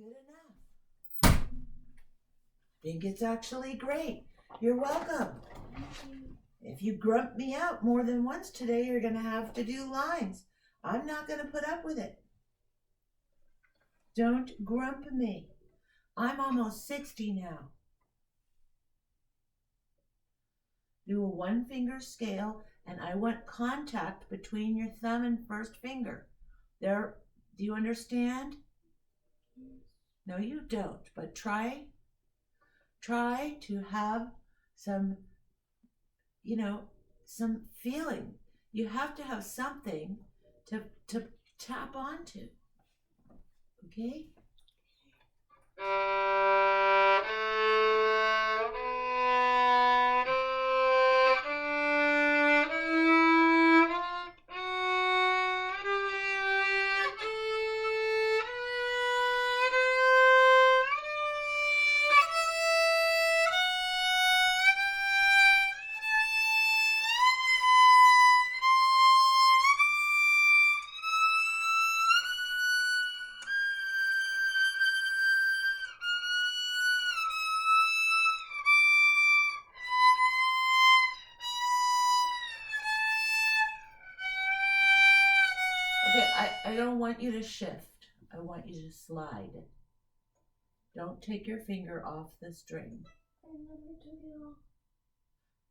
Good enough. I think it's actually great. You're welcome. If you grump me out more than once today, you're going to have to do lines. I'm not going to put up with it. Don't grump me. I'm almost 60 now. Do a 1-finger scale, and I want contact between your thumb and first finger. There, do you understand? No, you don't, but try to have some, some feeling. You have to have something to tap onto. Okay? Okay, I don't want you to shift. I want you to slide. Don't take your finger off the string.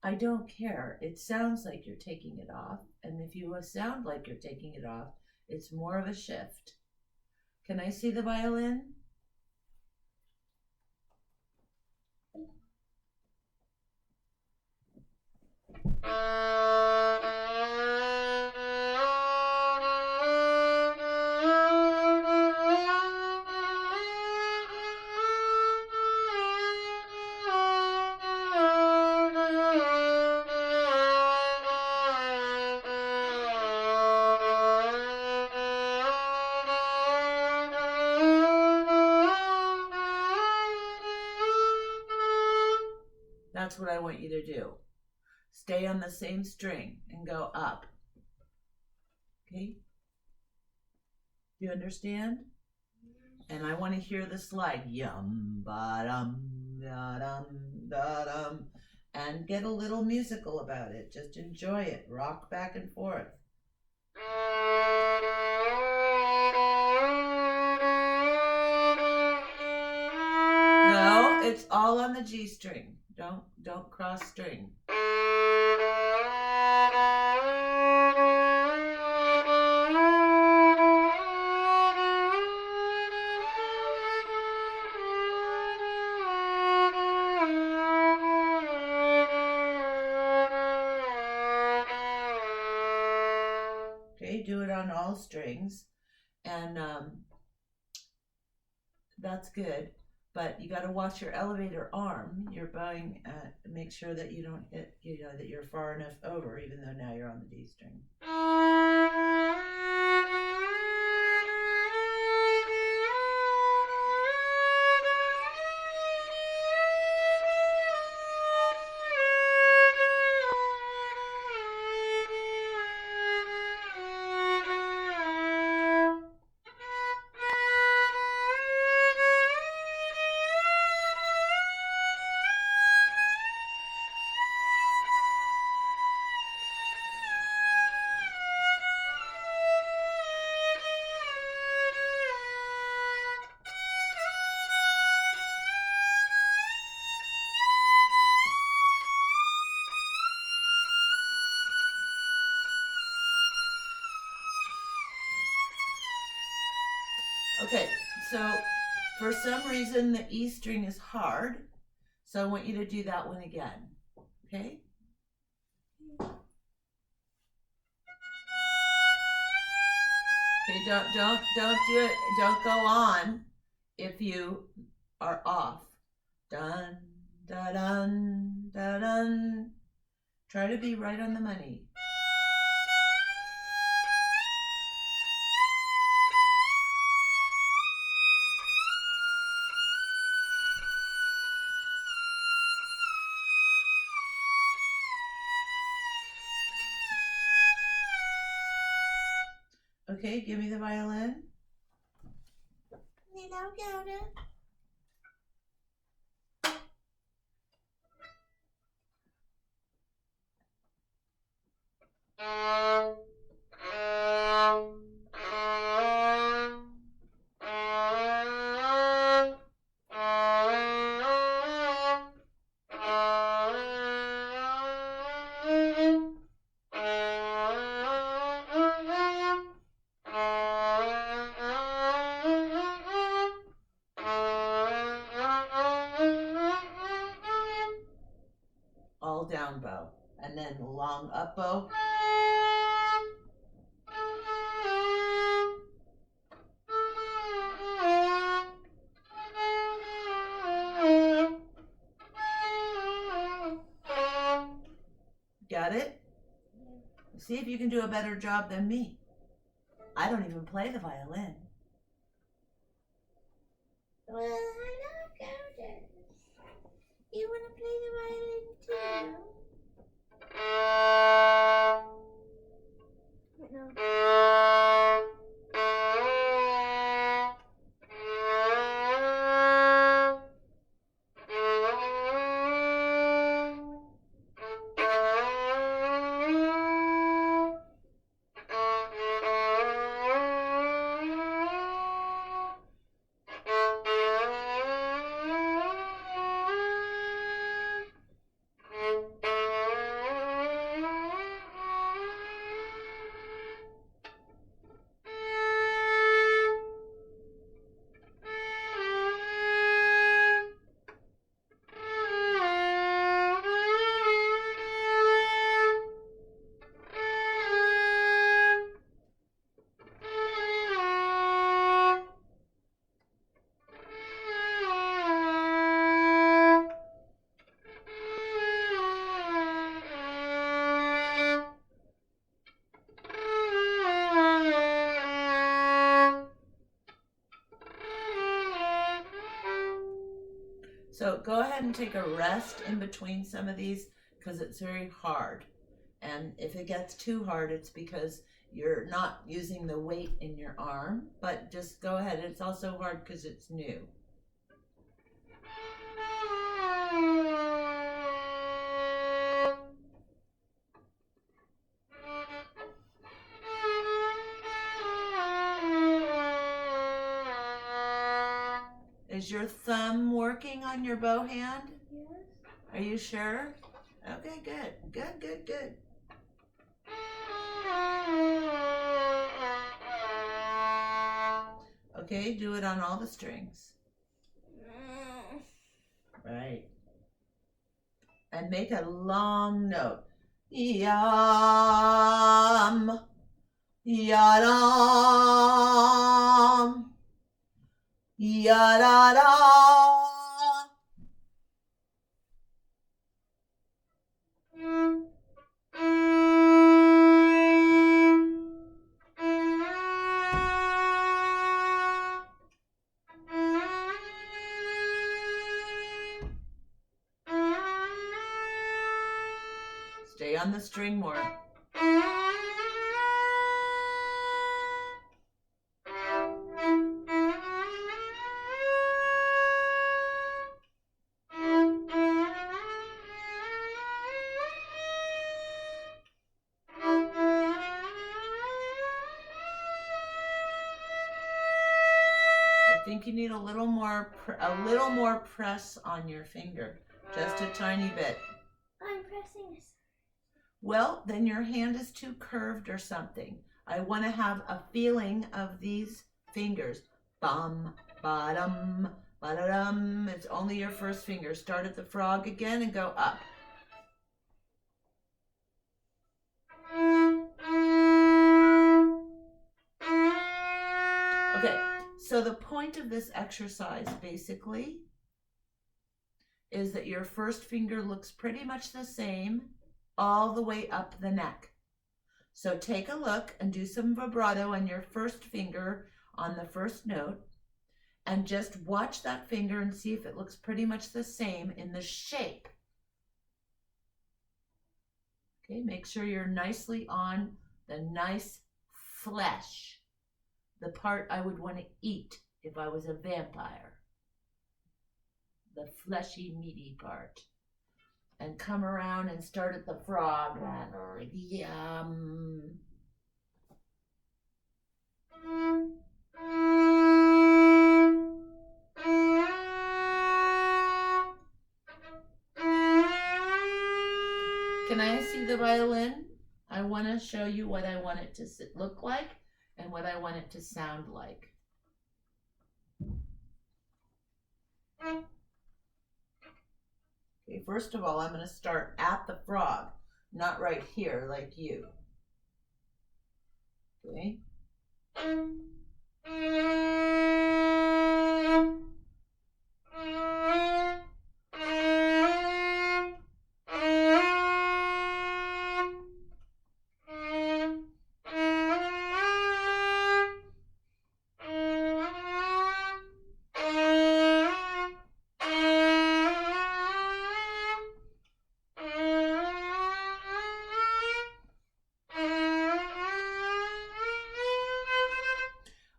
I don't care. It sounds like you're taking it off. And if you sound like you're taking it off, it's more of a shift. Can I see the violin? That's what I want you to do. Stay on the same string and go up. Okay? Do you understand? And I want to hear the slide. Yum, ba-dum, da-dum, da-dum. And get a little musical about it. Just enjoy it. Rock back and forth. No, it's all on the G string. Don't cross string. Okay, do it on all strings, and that's good. But you got to watch your elevator arm. You're bowing. Make sure that you don't hit. That you're far enough over, even though now you're on the D string. Okay, so for some reason the E string is hard, so I want you to do that one again. Okay? Okay, don't do it. Don't go on if you are off. Dun da dun da dun. Try to be right on the money. Okay, give me the violin. now, Yoda. All down bow, and then long up bow. Got it? See if you can do a better job than me. I don't even play the violin. Well, hello, Golden. You want to play the violin too? So go ahead and take a rest in between some of these because it's very hard. And if it gets too hard, it's because you're not using the weight in your arm. But just go ahead. It's also hard because it's new. Is your thumb working on your bow hand? Yes. Are you sure? Okay, good. Good, good, good. Okay, do it on all the strings. Right. And make a long note. Yum. Yadam. Yadada. Stay on the string more. I think you need a little more press on your finger, just a tiny bit. I'm pressing this. Well, then your hand is too curved or something. I want to have a feeling of these fingers. Bum, ba-dum, ba-da-dum. It's only your first finger. Start at the frog again and go up. Okay, so the point of this exercise basically is that your first finger looks pretty much the same all the way up the neck. So take a look and do some vibrato on your first finger on the first note and just watch that finger and see if it looks pretty much the same in the shape. Okay, make sure you're nicely on the nice flesh, the part I would want to eat if I was a vampire. The fleshy, meaty part. And come around and start at the frog. Yum. Can I see the violin? I want to show you what I want it to look like and what I want it to sound like. Okay, first of all, I'm going to start at the frog, not right here like you. Okay.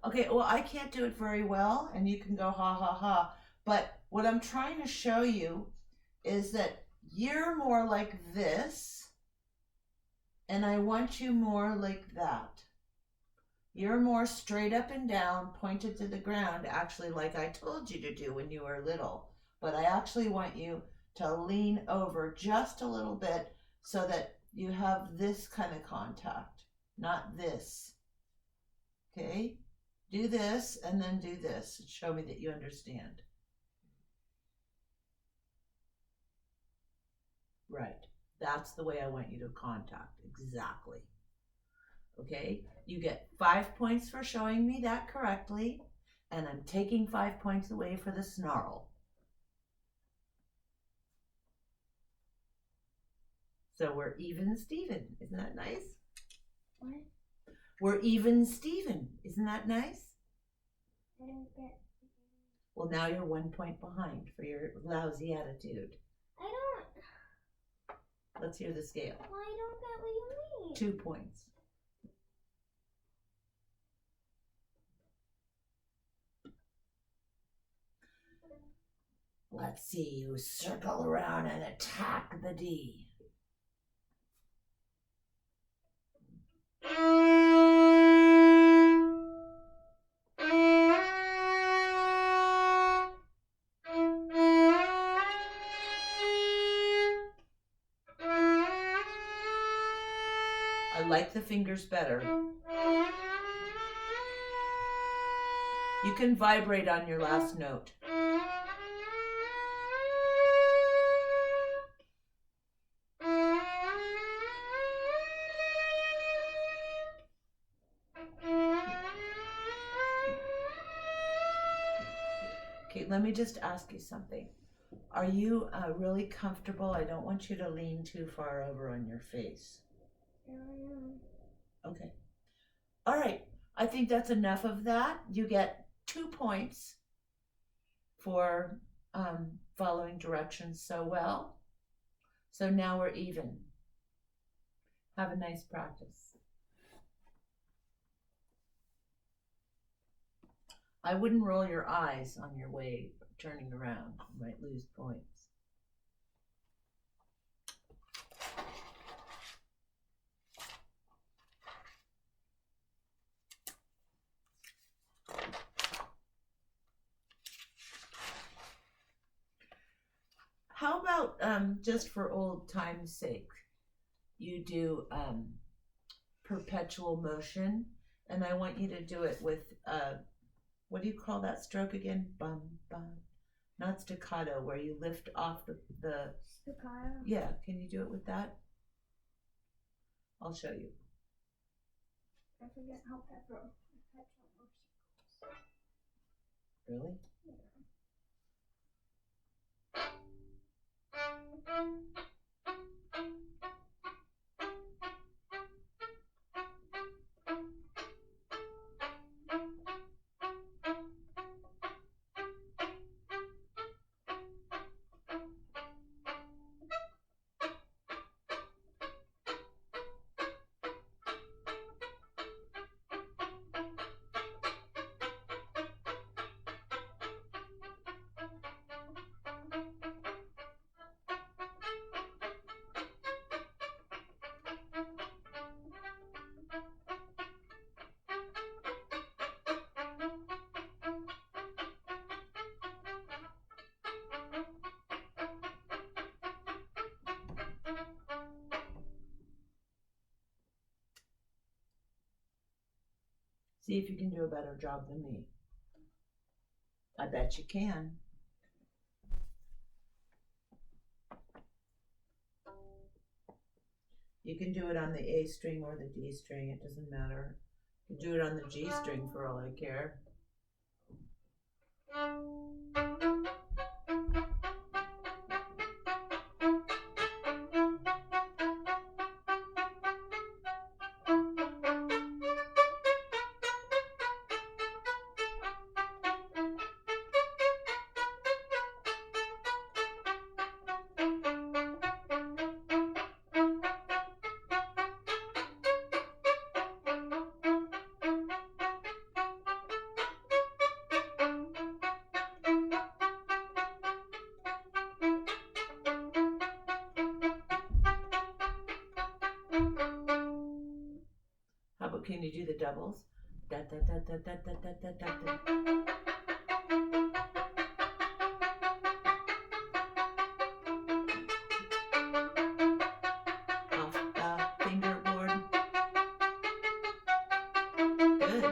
Okay, well, I can't do it very well, and you can go ha ha ha. But what I'm trying to show you is that you're more like this, and I want you more like that. You're more straight up and down, pointed to the ground, actually like I told you to do when you were little. But I actually want you to lean over just a little bit so that you have this kind of contact, not this. Okay? Do this and then do this and show me that you understand. Right. That's the way I want you to contact. Exactly. Okay? You get 5 points for showing me that correctly, and I'm taking 5 points away for the snarl. So we're even Steven. Isn't that nice? What? We're even Steven. Isn't that nice? I don't get. Well, now you're 1 point behind for your lousy attitude. I don't. Let's hear the scale. Well, I don't get what you mean. 2 points. Let's see you circle around and attack the D. I like the fingers better. You can vibrate on your last note. Okay, let me just ask you something. Are you really comfortable? I don't want you to lean too far over on your face. Okay. All right. I think that's enough of that. You get 2 points for following directions so well. So now we're even. Have a nice practice. I wouldn't roll your eyes on your way turning around. You might lose points. How about just for old time's sake, you do perpetual motion, and I want you to do it with what do you call that stroke again? Bum bum, not staccato, where you lift off the Staccato. Yeah. Can you do it with that? I'll show you. I forget how perpetual motion goes. Really? See if you can do a better job than me. I bet you can. You can do it on the A string or the D string, it doesn't matter. You can do it on the G string for all I care. How about, can you do the doubles? Da, da, da, da, da, da, da, da, da. Off the fingerboard. Good.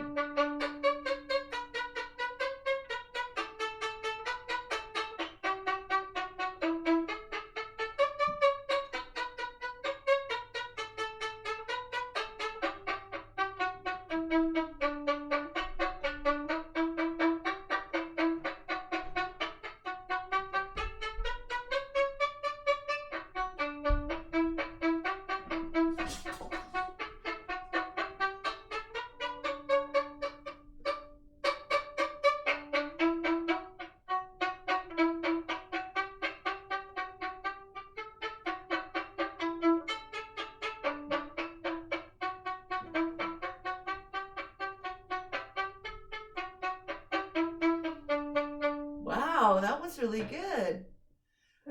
Wow, that was really good.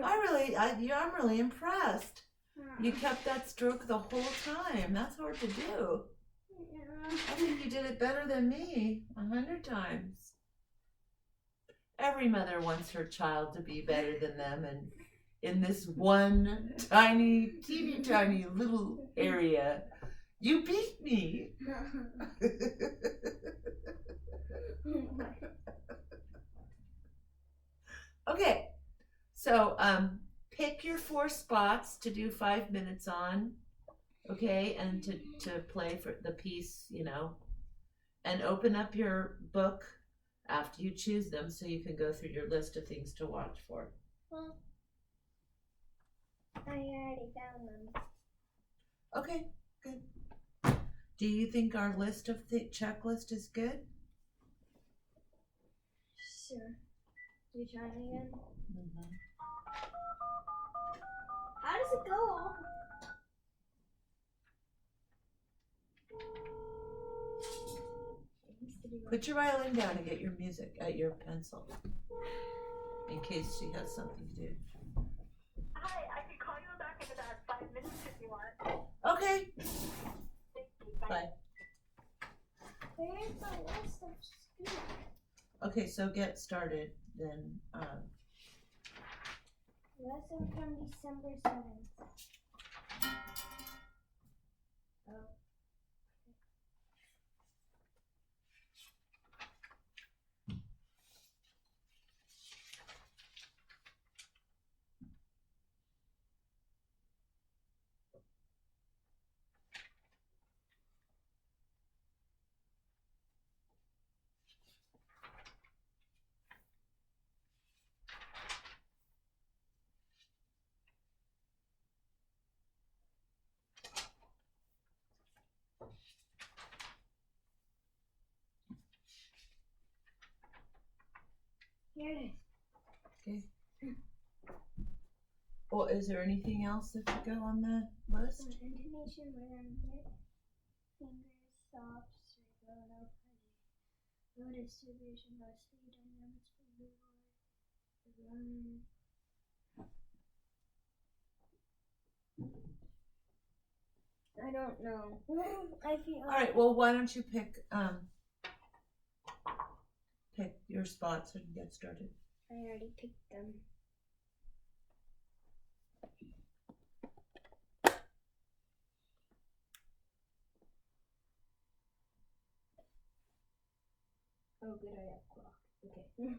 I'm really impressed. You kept that stroke the whole time. That's hard to do. I think you did it better than me 100 times. Every mother wants her child to be better than them, and in this one tiny, teeny tiny little area, you beat me. Okay, so pick your 4 spots to do 5 minutes on, okay, and to play for the piece, you know, and open up your book after you choose them so you can go through your list of things to watch for. Well, I already found them. Okay, good. Do you think our list of the checklist is good? Sure. Do you try it again? Mm-hmm. How does it go? It needs to be Put your violin down and get your music, your pencil, in case she has something to do. Hi, I can call you back in about 5 minutes if you want. Okay, Thank you. bye. Where's my list of school? Okay, so get started then. Lesson from December 7th. Oh. Here it is. Okay. Well, is there anything else that should go on the list? Intonation, rhythm, fingers, stops, no distribution, no speed, dynamics, I don't know. I feel. All right. Well, why don't you pick your spots and get started. I already picked them. Oh, good, I have clock. Okay.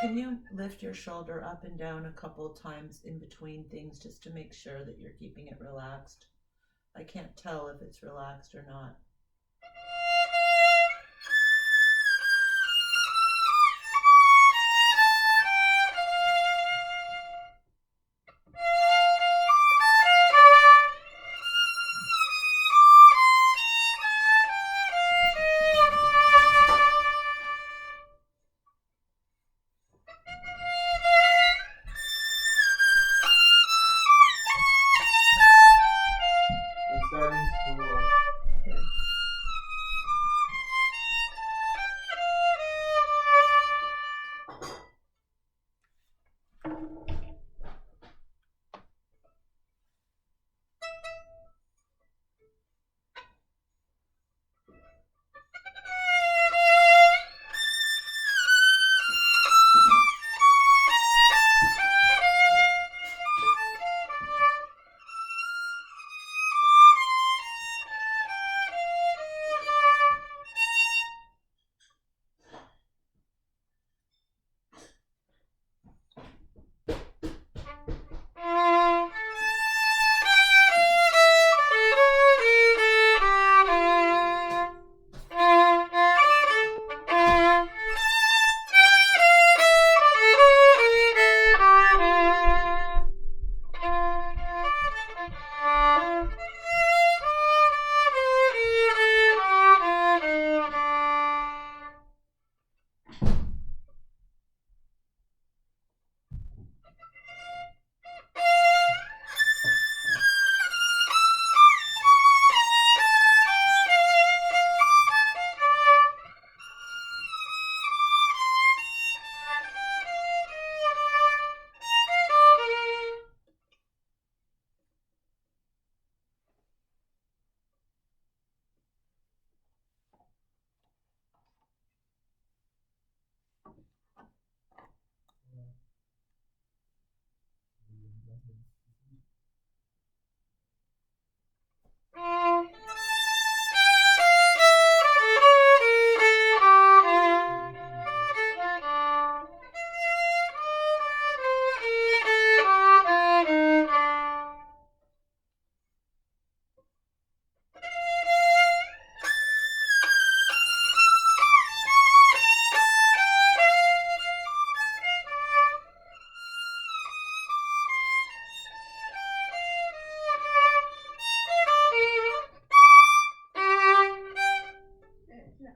Can you lift your shoulder up and down a couple times in between things just to make sure that you're keeping it relaxed? I can't tell if it's relaxed or not. It's starting school. No.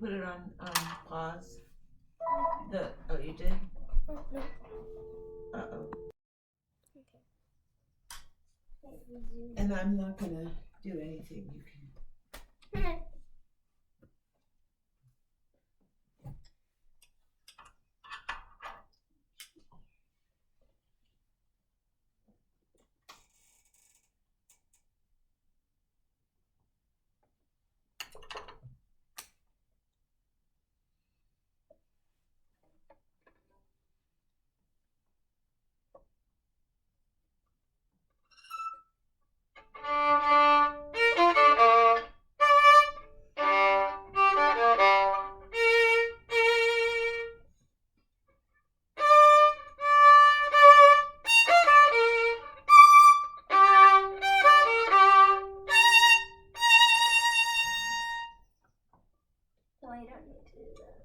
put it on pause? Oh, you did? Oh, no. Uh-oh. Okay. Wait, resume. And I'm not gonna do anything. You can. No, I don't need to do that.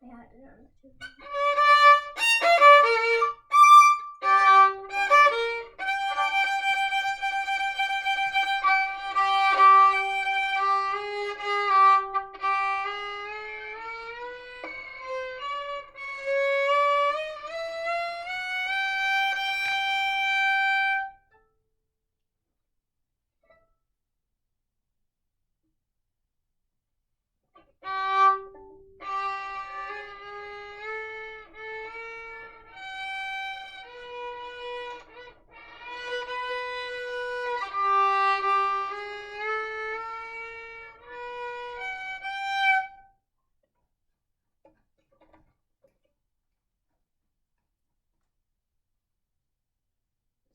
I had it on the TV.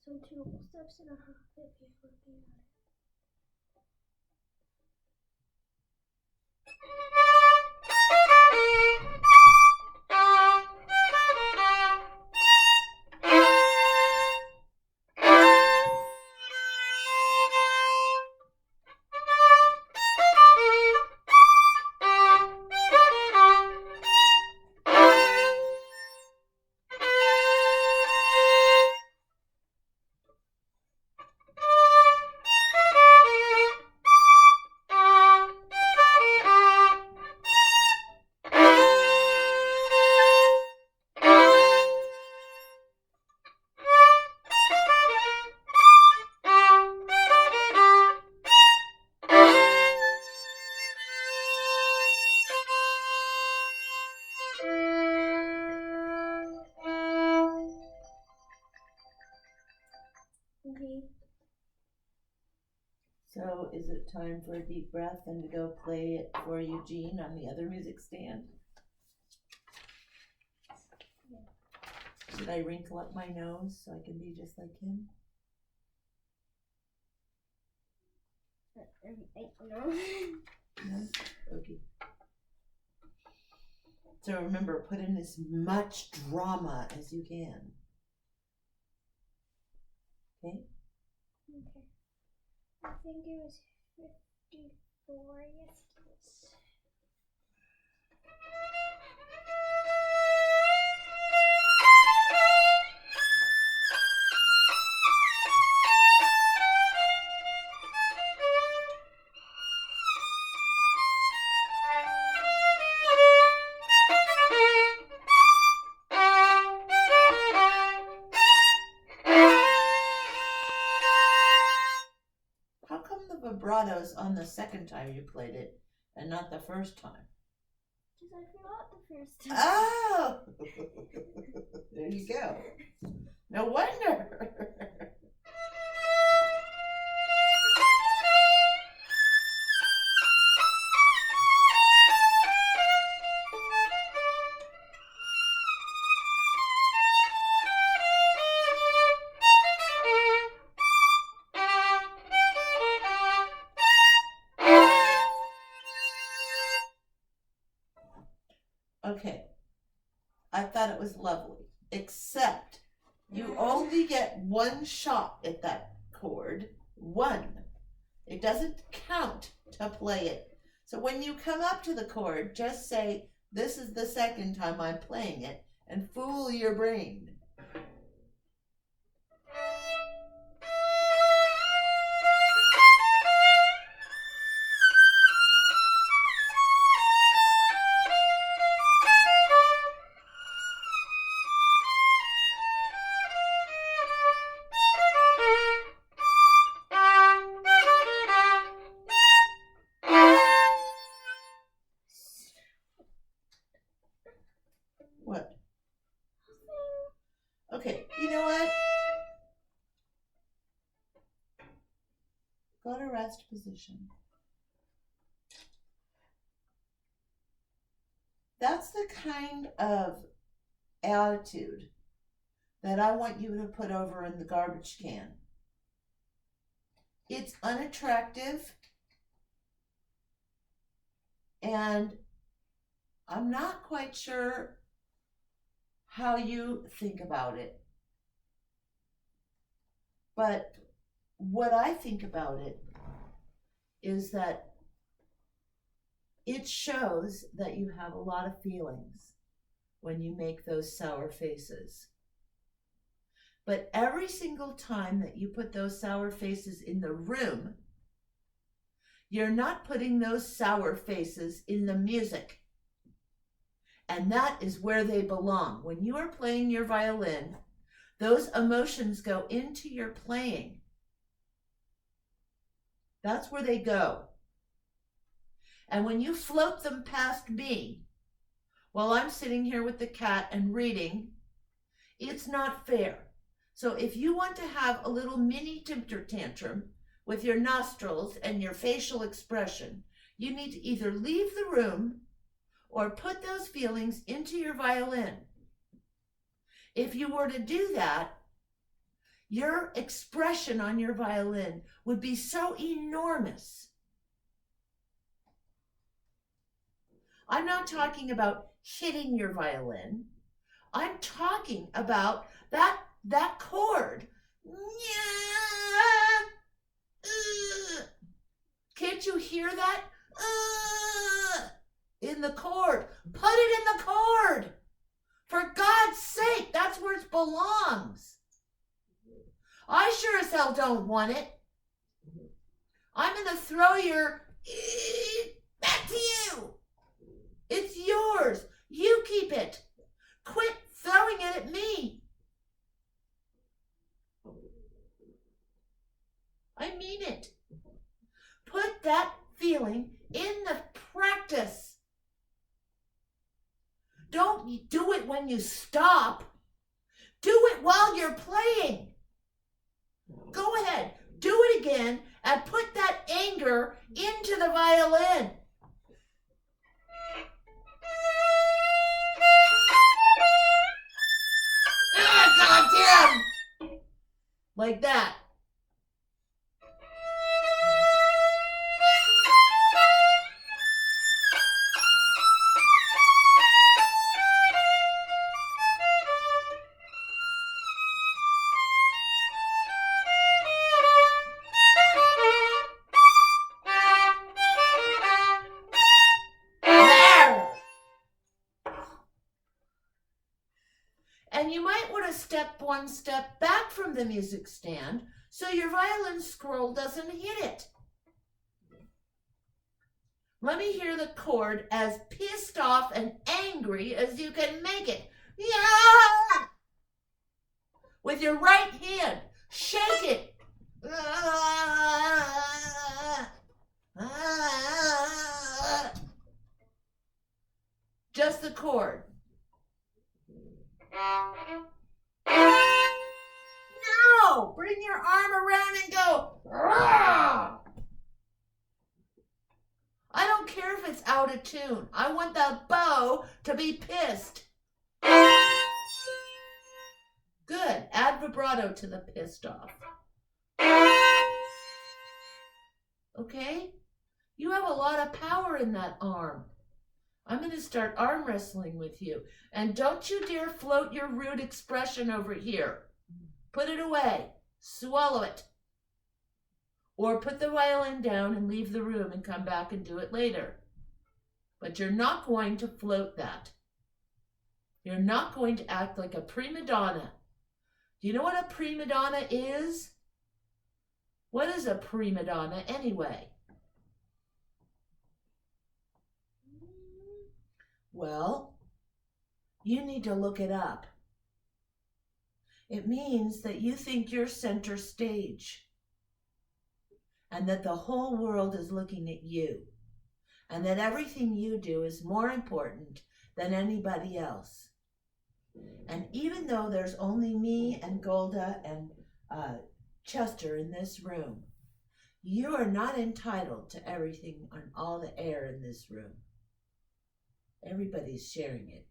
Some two steps and a half if you're looking at it. Okay. So is it time for a deep breath and to go play it for Eugene on the other music stand? Should I wrinkle up my nose so I can be just like him? No. No? Okay. So remember, put in as much drama as you can. Okay? Okay. I think it was 54 yesterday. How come the vibrato's on the second time you played it and not the first time? Because I forgot the first time. Oh! There you go. No wonder. Okay, I thought it was lovely, except you only get one shot at that chord, one. It doesn't count to play it. So when you come up to the chord, just say, this is the second time I'm playing it, and fool your brain. What? Okay, you know what? Go to rest position. That's the kind of attitude that I want you to put over in the garbage can. It's unattractive, and I'm not quite sure how you think about it. But what I think about it is that it shows that you have a lot of feelings when you make those sour faces. But every single time that you put those sour faces in the room, you're not putting those sour faces in the music. And that is where they belong. When you are playing your violin, those emotions go into your playing. That's where they go. And when you float them past me, while I'm sitting here with the cat and reading, it's not fair. So if you want to have a little mini temper tantrum with your nostrils and your facial expression, you need to either leave the room or put those feelings into your violin. If you were to do that, your expression on your violin would be so enormous. I'm not talking about hitting your violin. I'm talking about that chord. Can't you hear that? In the chord. Put it in the chord. For God's sake, that's where it belongs. I sure as hell don't want it. I'm going to throw your back to you. It's yours. You keep it. Quit throwing it at me. I mean it. Put that feeling in the practice. Don't do it when you stop. Do it while you're playing. Go violin. Ah, goddamn! Like that. There! And you might want to step one step back from the music stand so your violin scroll doesn't hit it. Let me hear the chord as pissed off and angry as you can make it. Yeah! With your right hand, shake it. Just the chord. No! Bring your arm around and go. Rah! I don't care if it's out of tune. I want the bow to be pissed. Good. Add vibrato to the pissed off. Okay? You have a lot of power in that arm. I'm going to start arm wrestling with you. And don't you dare float your rude expression over here. Put it away. Swallow it. Or put the violin down and leave the room and come back and do it later. But you're not going to float that. You're not going to act like a prima donna. Do you know what a prima donna is? What is a prima donna anyway? Well, you need to look it up. It means that you think you're center stage and that the whole world is looking at you and that everything you do is more important than anybody else. And even though there's only me and Golda and Chester in this room, you are not entitled to everything on all the air in this room. Everybody's sharing it.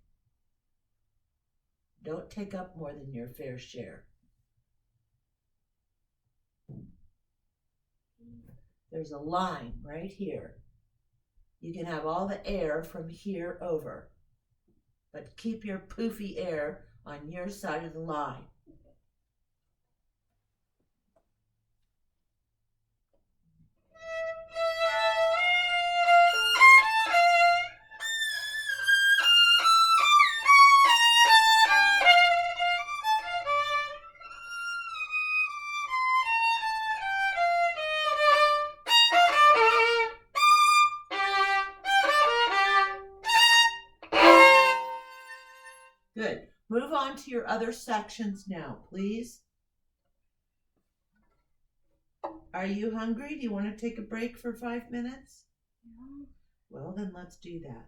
Don't take up more than your fair share. There's a line right here. You can have all the air from here over, but keep your poofy air on your side of the line. Good. Move on to your other sections now, please. Are you hungry? Do you want to take a break for 5 minutes? No. Well, then let's do that.